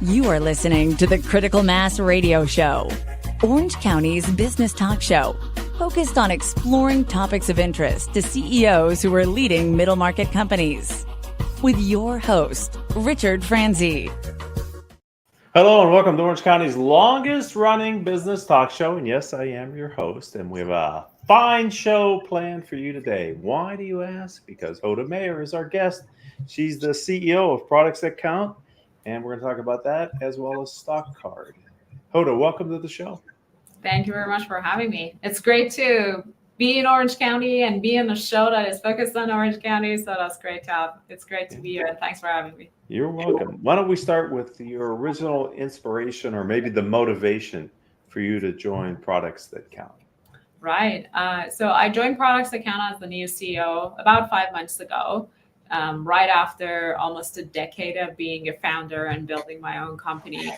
You are listening to the Critical Mass Radio Show, Orange County's business talk show, focused on exploring topics of interest to CEOs who are leading middle market companies. With your host, Richard Franzi. Hello and welcome to Orange County's longest running business talk show. And yes, I am your host, and we have a fine show planned for you today. Why do you ask? Because Hoda Mehr is our guest. She's the CEO of Products That Count, and we're going to talk about that as well as Stock Card. Hoda, welcome to the show. Thank you very much for having me. It's great to be in Orange County and be in a show that is focused on Orange County. So that's great to have. It's great to be here, and thanks for having me. You're welcome. Why don't we start with your original inspiration or maybe the motivation for you to join Products That Count? Right. So I joined Products That Count as the new CEO about 5 months ago, right after almost a decade of being a founder and building my own company.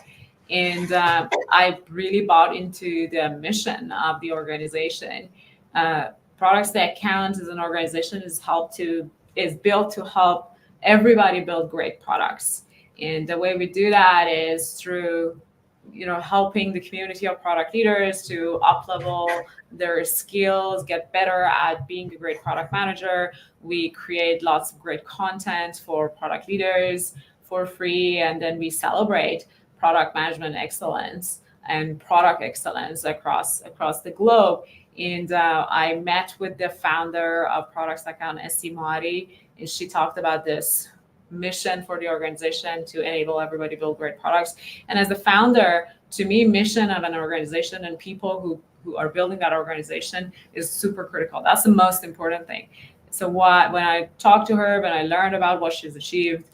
And I really bought into the mission of the organization. Products That Count as an organization is built to help everybody build great products. And the way we do that is through, helping the community of product leaders to up-level their skills, get better at being a great product manager. We create lots of great content for product leaders for free, and then we celebrate product management excellence and product excellence across the globe. And I met with the founder of Products That Count, Esti Moari, and she talked about this mission for the organization to enable everybody to build great products. And as the founder, to me, mission of an organization and people who are building that organization is super critical. That's the most important thing. So when I talked to her, when I learned about what she's achieved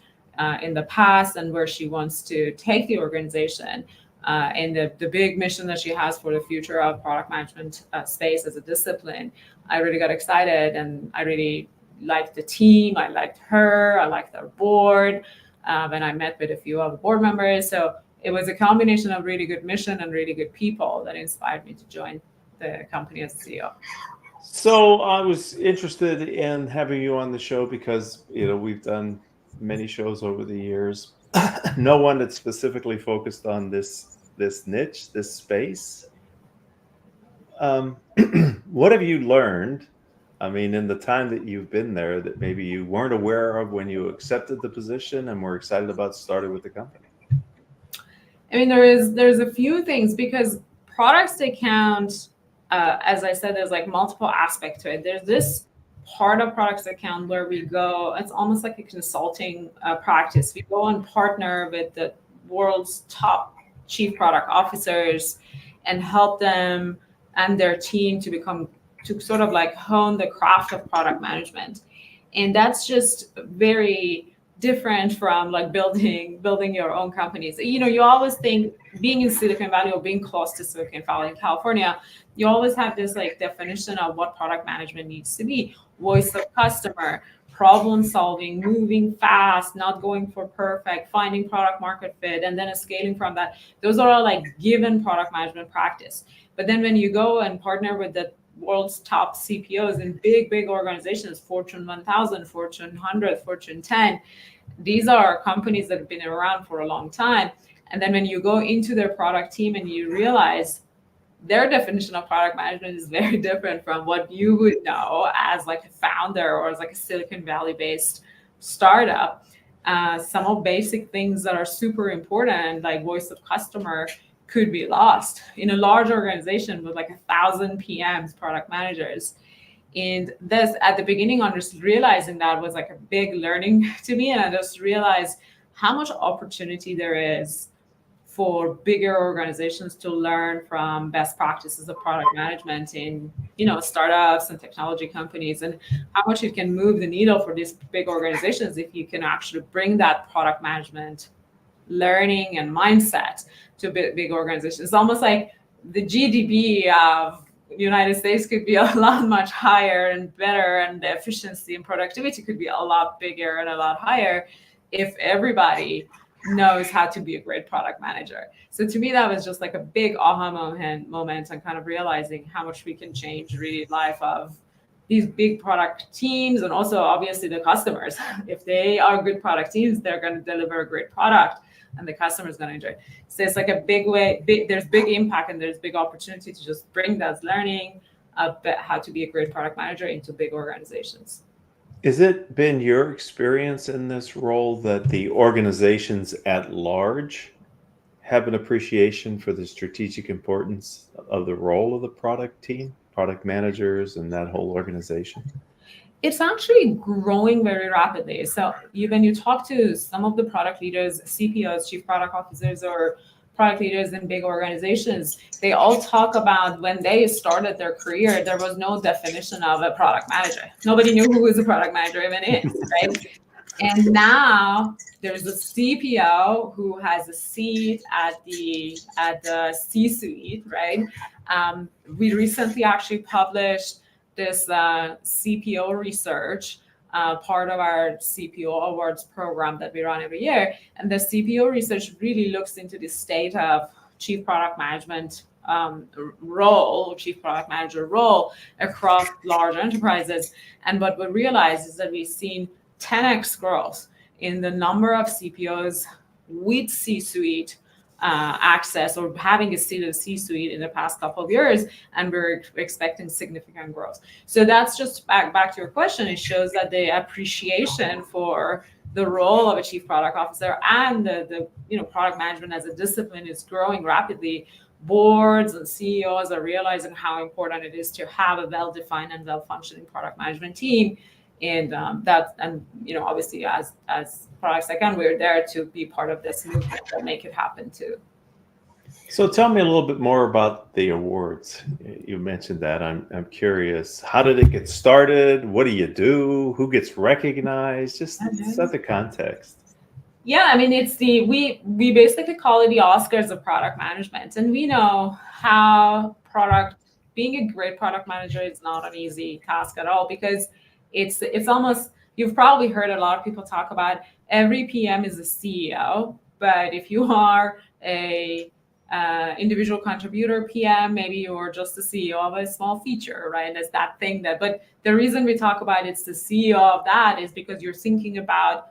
in the past and where she wants to take the organization, and the big mission that she has for the future of product management space as a discipline, I really got excited, and I really liked the team. I liked her. I liked our board. And I met with a few of the board members. So it was a combination of really good mission and really good people that inspired me to join the company as a CEO. So I was interested in having you on the show because, we've done many shows over the years. No one that's specifically focused on this niche, this space. What have you learned? I mean, in the time that you've been there, that maybe you weren't aware of when you accepted the position and were excited about starting with the company? I mean, there's a few things, because Products That Count, as I said, there's like multiple aspects to it. There's this part of Products That Count where we go, it's almost like a consulting practice. We go and partner with the world's top chief product officers and help them and their team to sort of like hone the craft of product management. And that's just very different from like building your own companies. You always think, being in Silicon Valley or being close to Silicon Valley in California, you always have this like definition of what product management needs to be: voice of customer, problem solving, moving fast, not going for perfect, finding product market fit, and then scaling from that. Those are all like given product management practice. But then when you go and partner with the world's top CPOs in big organizations, Fortune 1000, Fortune 100, Fortune 10, these are companies that have been around for a long time. And then when you go into their product team and you realize their definition of product management is very different from what you would know as like a founder or as like a Silicon Valley based startup. Some of basic things that are super important, like voice of customer, could be lost in a large organization with like 1,000 PMs, product managers. And this, at the beginning, on just realizing that was like a big learning to me. And I just realized how much opportunity there is for bigger organizations to learn from best practices of product management in, startups and technology companies, and how much it can move the needle for these big organizations if you can actually bring that product management learning and mindset to big organizations. It's almost like the GDP of the United States could be a lot much higher and better, and the efficiency and productivity could be a lot bigger and a lot higher if everybody knows how to be a great product manager. So to me, that was just like a big aha moment and kind of realizing how much we can change really life of these big product teams, and also obviously the customers. If they are good product teams, they're going to deliver a great product. and the customer is going to enjoy it. So it's like a there's big impact and there's big opportunity to just bring that learning of how to be a great product manager into big organizations. Is it been your experience in this role that the organizations at large have an appreciation for the strategic importance of the role of the product team, product managers, and that whole organization? It's actually growing very rapidly. So when you talk to some of the product leaders, CPOs, chief product officers, or product leaders in big organizations, they all talk about when they started their career, there was no definition of a product manager. Nobody knew who was a product manager even is, right? And now there's a CPO who has a seat at the C-suite, right? We recently actually published this CPO research, part of our CPO Awards program that we run every year. And the CPO research really looks into the state of chief product management chief product manager role across large enterprises. And what we realized is that we've seen 10x growth in the number of CPOs with C-suite access or having a seat at the C-suite in the past couple of years, and we're expecting significant growth. So that's just back to your question. It shows that the appreciation for the role of a chief product officer and the product management as a discipline is growing rapidly. Boards and CEOs are realizing how important it is to have a well-defined and well-functioning product management team. And obviously as Products Icon, we're there to be part of this movement that make it happen too. So tell me a little bit more about the awards. You mentioned that. I'm curious. How did it get started? What do you do? Who gets recognized? Just set the context. Yeah, I mean, it's we basically call it the Oscars of product management, and we know how being a great product manager is not an easy task at all, because it's almost, you've probably heard a lot of people talk about every PM is a CEO, but if you are a individual contributor PM, maybe you're just the CEO of a small feature, right? There's that thing but the reason we talk about it's the CEO of that is because you're thinking about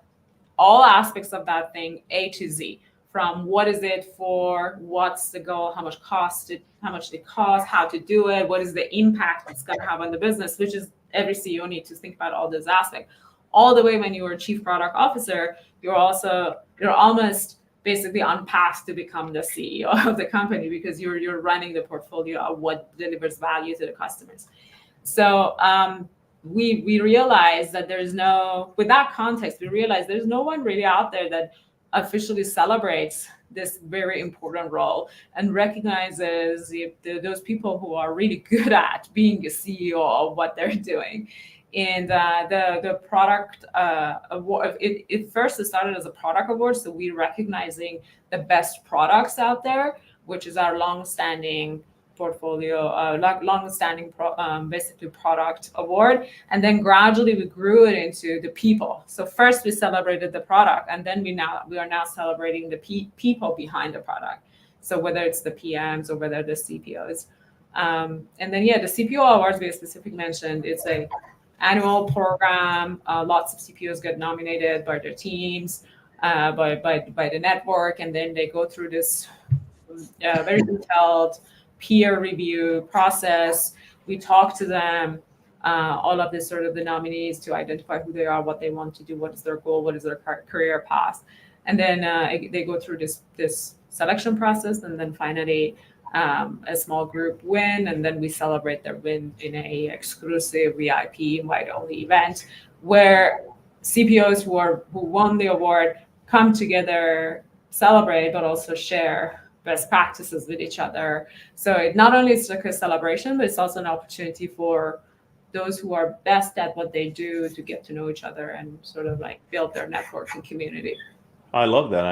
all aspects of that thing, A to Z, from what is it for, what's the goal, how much it costs, how to do it, what is the impact it's going to have on the business, which is every CEO needs to think about all those aspects. All the way when you are a chief product officer, you're almost basically on path to become the CEO of the company, because you're running the portfolio of what delivers value to the customers. So we realize that with that context, we realize there's no one really out there that officially celebrates this very important role and recognizes those people who are really good at being a CEO of what they're doing. And the product award, it first started as a product award, so we're recognizing the best products out there, which is our long-standing portfolio, basically product award. And then gradually we grew it into the people. So first we celebrated the product, and then we are now celebrating the people behind the product. So whether it's the PMs or whether the CPOs. And then the CPO awards we specifically mentioned, it's a annual program. Lots of CPOs get nominated by their teams, by the network, and then they go through this very detailed peer review process. We talk to them, all of this sort of the nominees, to identify who they are, what they want to do, what is their goal, what is their career path, and then they go through this selection process, and then finally a small group win, and then we celebrate their win in a exclusive VIP invite-only event where CPOs who won the award come together, celebrate, but also share best practices with each other. So it not only is like a celebration, but it's also an opportunity for those who are best at what they do to get to know each other and sort of like build their network and community. I love that.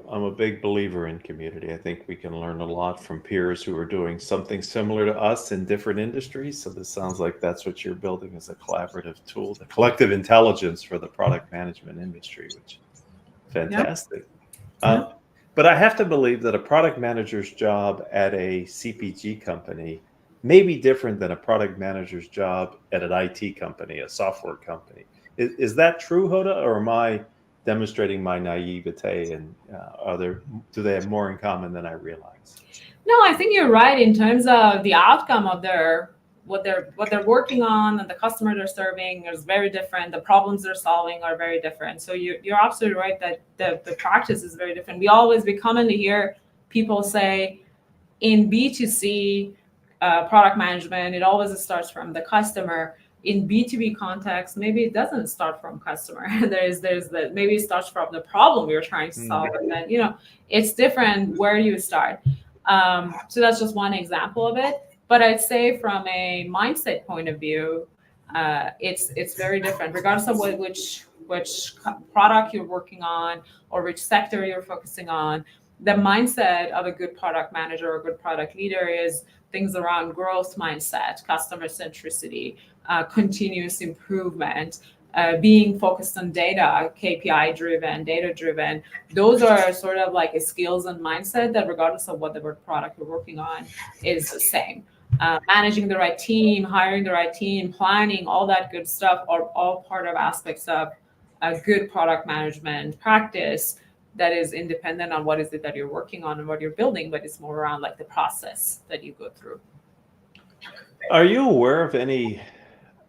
I'm a big believer in community. I think we can learn a lot from peers who are doing something similar to us in different industries. So this sounds like that's what you're building as a collaborative tool, the collective intelligence for the product management industry, which is fantastic. Yeah. But I have to believe that a product manager's job at a CPG company may be different than a product manager's job at an IT company, a software company. Is that true, Hoda, or am I demonstrating my naivete, and do they have more in common than I realize? No, I think you're right in terms of the outcome of what they're working on, and the customer they're serving is very different. The problems they're solving are very different. So you're absolutely right that the practice is very different. We commonly hear people say in B2C product management, it always starts from the customer. In B2B context, maybe it doesn't start from customer. Maybe it starts from the problem you're trying to solve, and then it's different where you start. So that's just one example of it. But I'd say from a mindset point of view, it's very different, regardless of which product you're working on or which sector you're focusing on. The mindset of a good product manager or a good product leader is things around growth mindset, customer centricity, continuous improvement, being focused on data, KPI driven, data driven. Those are sort of like a skills and mindset that regardless of what the product you're working on is the same. Managing the right team, hiring the right team, planning, all that good stuff are all part of aspects of a good product management practice that is independent on what is it that you're working on and what you're building, but it's more around like the process that you go through. Are you aware of any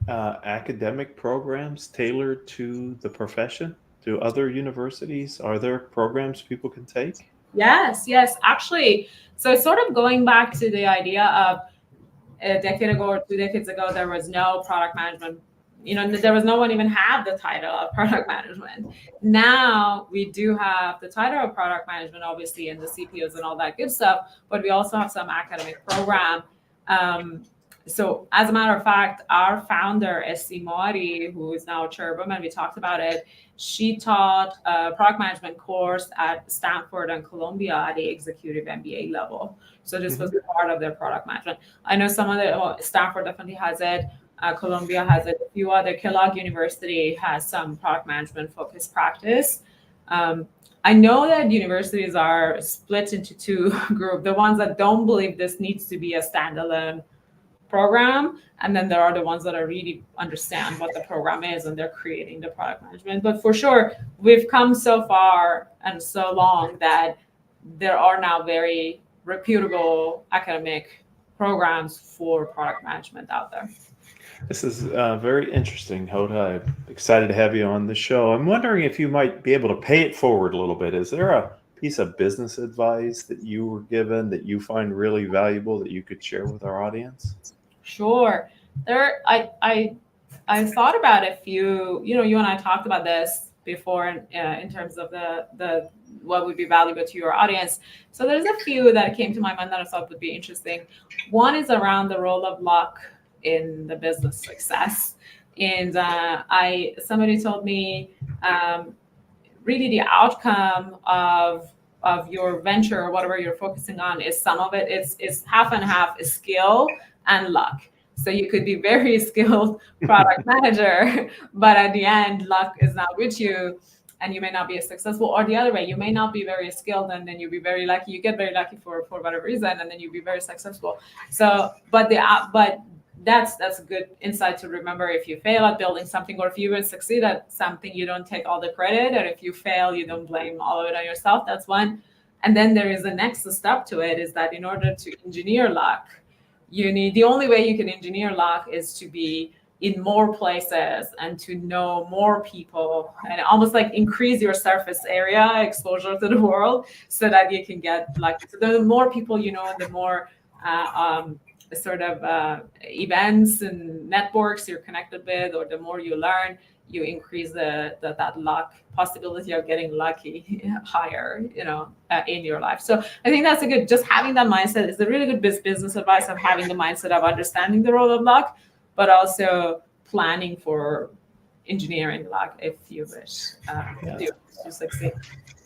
academic programs tailored to the profession, to other universities? Are there programs people can take? Yes, actually. So it's sort of going back to the idea of a decade ago or 2 decades ago, there was no product management. There was no one even had the title of product management. Now we do have the title of product management, obviously, and the CPOs and all that good stuff, but we also have some academic program. So as a matter of fact, our founder, S.C. Mori, who is now chairwoman, we talked about it, she taught a product management course at Stanford and Columbia at the executive MBA level. So this was part of their product management. I know some of Stanford definitely has it. Columbia has it. A few other, Kellogg University has some product management focused practice. I know that universities are split into two groups. The ones that don't believe this needs to be a standalone program, and then there are the ones that are really understand what the program is and they're creating the product management. But for sure, we've come so far and so long that there are now very reputable academic programs for product management out there. This is very interesting, Hoda. I'm excited to have you on the show. I'm wondering if you might be able to pay it forward a little bit. Is there a piece of business advice that you were given that you find really valuable that you could share with our audience? Sure. I thought about a few. You and I talked about this before in terms of the what would be valuable to your audience. So there's a few that came to my mind that I thought would be interesting. One is around the role of luck in the business success. And somebody told me really the outcome of your venture or whatever you're focusing on is some of it is half and half is skill and luck. So you could be very skilled product manager, but at the end, luck is not with you and you may not be as successful. Or the other way, you may not be very skilled and then you'll be very lucky. You get very lucky for whatever reason, and then you'll be very successful. So, but that's a good insight to remember. If you fail at building something, or if you will succeed at something, you don't take all the credit. And if you fail, you don't blame all of it on yourself. That's one. And then there is the next step to it, is that in order to engineer luck, the only way you can engineer luck is to be in more places and to know more people and almost like increase your surface area exposure to the world so that you can get lucky. So the more people you know, and the more sort of events and networks you're connected with, or the more you learn, you increase that luck possibility of getting lucky higher, in your life. So I think that's just having that mindset is a really good business advice of having the mindset of understanding the role of luck, but also planning for engineering luck if you wish to succeed.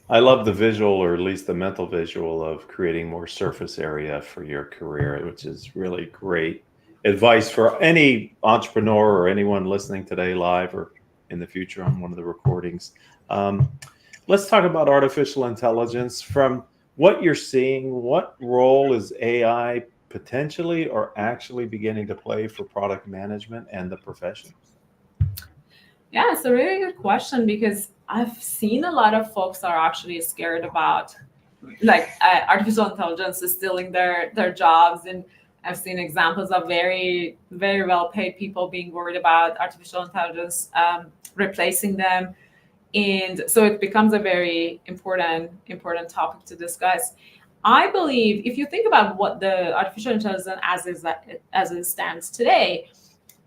I love the visual, or at least the mental visual, of creating more surface area for your career, which is really great advice for any entrepreneur or anyone listening today live or in the future on one of the recordings. Let's talk about artificial intelligence. From what you're seeing, what role is AI potentially or actually beginning to play for product management and the profession? Yeah, it's a really good question, because I've seen a lot of folks are actually scared about like artificial intelligence is stealing their jobs, and I've seen examples of very very well paid people being worried about artificial intelligence replacing them, and so it becomes a very important topic to discuss. I believe if you think about what the artificial intelligence as it stands today,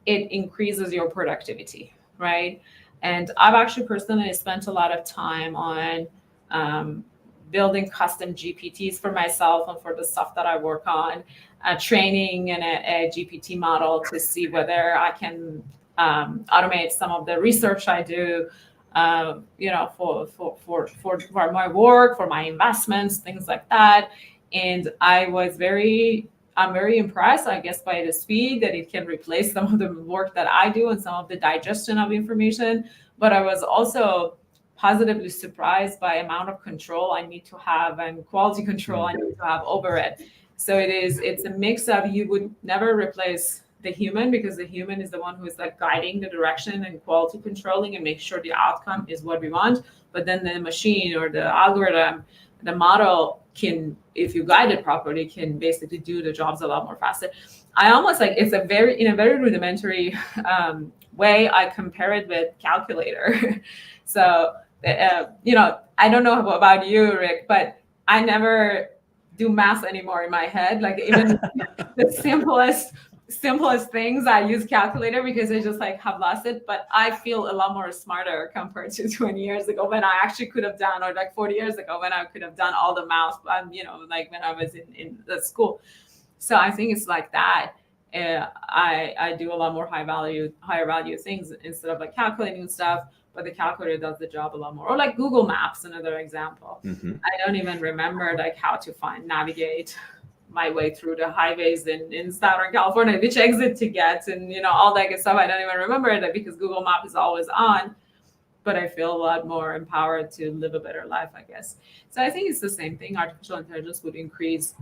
it increases your productivity, right? And I've actually personally spent a lot of time on building custom GPTs for myself and for the stuff that I work on, training in a GPT model to see whether I can automate some of the research I do, for my work, for my investments, things like that. And I'm very impressed, I guess, by the speed that it can replace some of the work that I do and some of the digestion of information. But I was also positively surprised by amount of control I need to have and quality control I need to have over it. So it's a mix of, you would never replace the human, because the human is the one who is like guiding the direction and quality controlling and make sure the outcome is what we want. But then the machine or the algorithm, the model can, if you guide it properly, can basically do the jobs a lot more faster. I almost like, it's in a very rudimentary way, I compare it with calculator. So, I don't know about you, Rick, but I never do math anymore in my head. Like even the simplest things, I use calculator because I just like have lost it. But I feel a lot more smarter compared to 20 years ago when I actually could have done, or like 40 years ago when I could have done all the math, like when I was in the school. So I think it's like that. I do a lot more higher value things instead of like calculating stuff, but the calculator does the job a lot more. Or like Google Maps, another example. I don't even remember like how to navigate my way through the highways in Southern California, which exit to get, and all that good stuff. I don't even remember it because Google Map is always on, but I feel a lot more empowered to live a better life, I guess. So I think it's the same thing. Artificial intelligence would increase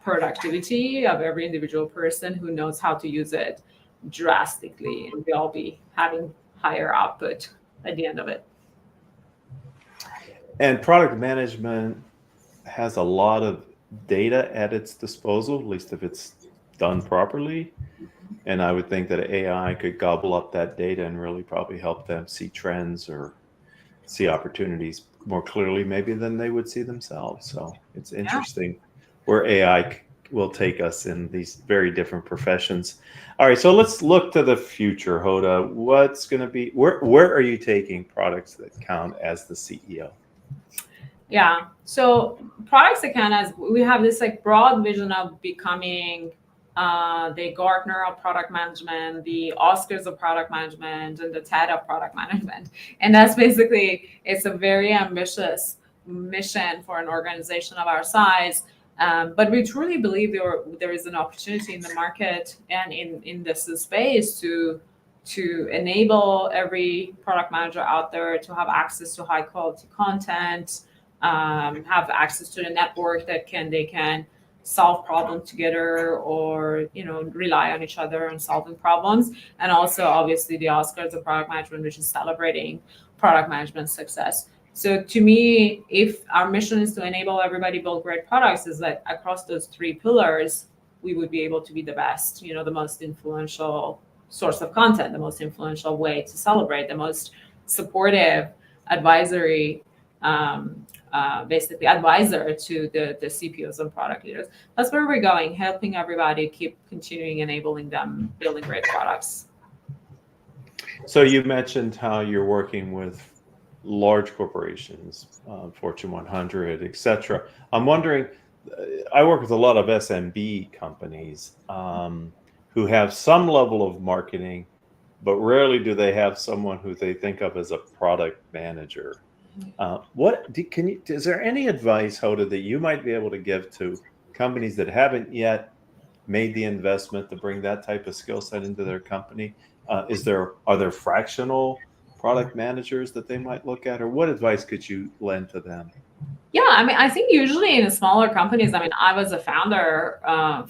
productivity of every individual person who knows how to use it drastically, and we'll all be having higher output at the end of it. And product management has a lot of data at its disposal, at least if it's done properly. And I would think that AI could gobble up that data and really probably help them see trends or see opportunities more clearly maybe than they would see themselves. So it's interesting where AI will take us in these very different professions. All right, so let's look to the future, Hoda. What's going to be, where are you taking products that count as the CEO? Yeah, so products that count as, we have this like broad vision of becoming the Gartner of product management, the Oscars of product management, and the TED of product management. And that's basically, it's a very ambitious mission for an organization of our size. But we truly believe there is an opportunity in the market and in this space to enable every product manager out there to have access to high quality content, have access to the network that they can solve problems together, or rely on each other and solving problems. And also obviously the Oscars of product management, which is celebrating product management success. So to me, if our mission is to enable everybody build great products, is that across those three pillars, we would be able to be the best, the most influential source of content, the most influential way to celebrate, the most supportive advisory, basically advisor to the CPOs and product leaders. That's where we're going, helping everybody keep continuing enabling them, building great products. So you mentioned how you're working with large corporations, Fortune 100, et cetera. I'm wondering, I work with a lot of SMB companies who have some level of marketing, but rarely do they have someone who they think of as a product manager. Is there any advice, Hoda, that you might be able to give to companies that haven't yet made the investment to bring that type of skill set into their company? Are there fractional product managers that they might look at, or what advice could you lend to them? Yeah, I mean, I think usually in smaller companies, I mean, I was a founder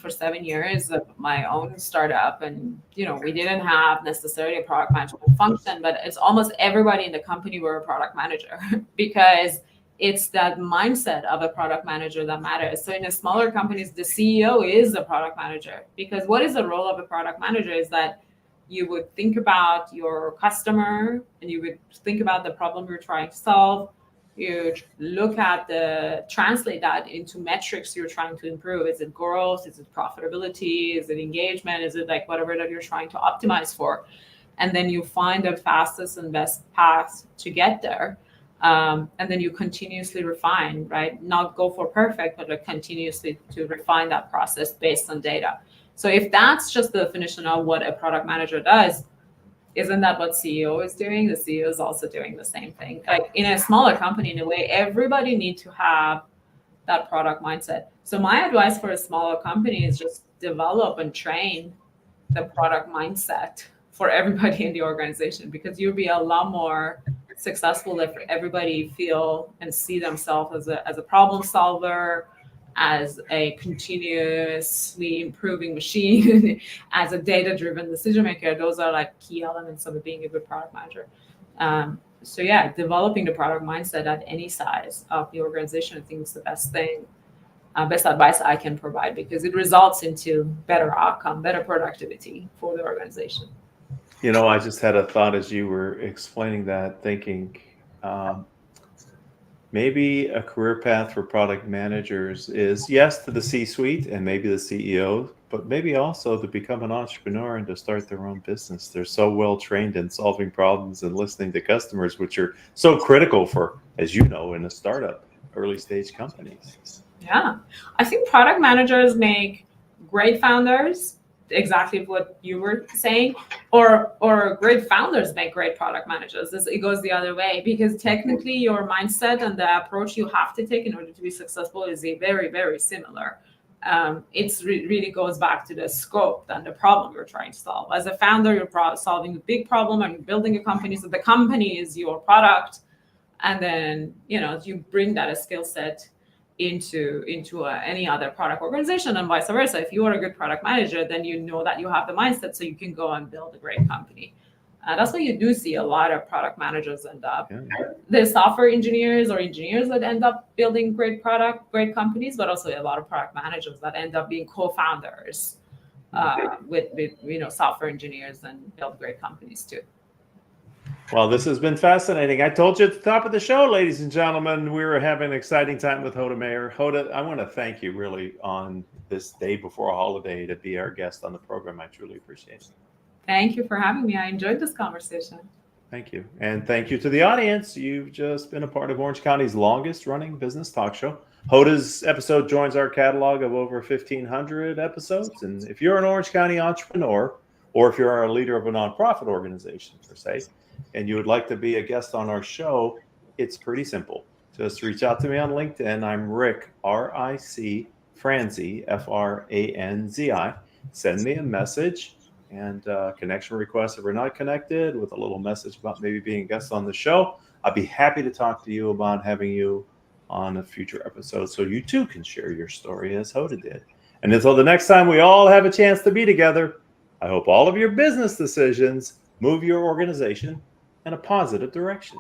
for 7 years of my own startup, and we didn't have necessarily a product management function, but it's almost everybody in the company were a product manager because it's that mindset of a product manager that matters. So in a smaller companies, the CEO is a product manager, because what is the role of a product manager is that you would think about your customer and you would think about the problem you're trying to solve. You look at translate that into metrics you're trying to improve. Is it growth? Is it profitability? Is it engagement? Is it like whatever that you're trying to optimize for? And then you find the fastest and best path to get there. And then you continuously refine, right? Not go for perfect, but like continuously to refine that process based on data. So if that's just the definition of what a product manager does, isn't that what CEO is doing? The CEO is also doing the same thing. Like in a smaller company, in a way, everybody needs to have that product mindset. So my advice for a smaller company is just develop and train the product mindset for everybody in the organization, because you'll be a lot more successful if everybody feel and see themselves as a problem solver, as a continuously improving machine, as a data-driven decision maker. Those are like key elements of being a good product manager. So yeah, developing the product mindset at any size of the organization, I think is the best thing, best advice I can provide, because it results into better outcome, better productivity for the organization. I just had a thought as you were explaining that, thinking maybe a career path for product managers is, yes, to the C-suite and maybe the CEO, but maybe also to become an entrepreneur and to start their own business. They're so well trained in solving problems and listening to customers, which are so critical for, as you know, in a startup, early stage companies. Yeah, I think product managers make great founders, exactly what you were saying, or great founders make great product managers. It goes the other way, because technically your mindset and the approach you have to take in order to be successful is very, very similar. It really goes back to the scope and the problem you're trying to solve. As a founder, you're solving a big problem and you're building a company, so the company is your product, and then you bring that skill set into any other product organization, and vice versa. If you are a good product manager, then you know that you have the mindset, so you can go and build a great company. That's why you do see a lot of product managers end up the software engineers or engineers that end up building great companies, but also a lot of product managers that end up being co-founders with software engineers and build great companies too. Well, this has been fascinating. I told you at the top of the show, ladies and gentlemen, we were having an exciting time with Hoda Mehr. Hoda, I want to thank you really on this day before a holiday to be our guest on the program. I truly appreciate it. Thank you for having me. I enjoyed this conversation. Thank you. And thank you to the audience. You've just been a part of Orange County's longest running business talk show. Hoda's episode joins our catalog of over 1,500 episodes. And if you're an Orange County entrepreneur, or if you're a leader of a nonprofit organization, per se, and you would like to be a guest on our show, it's pretty simple. Just reach out to me on LinkedIn. I'm Rick, R-I-C, Franzi, F-R-A-N-Z-I. Send me a message and connection request if we're not connected, with a little message about maybe being a guest on the show. I'd be happy to talk to you about having you on a future episode so you too can share your story as Hoda did. And until the next time we all have a chance to be together, I hope all of your business decisions move your organization in a positive direction.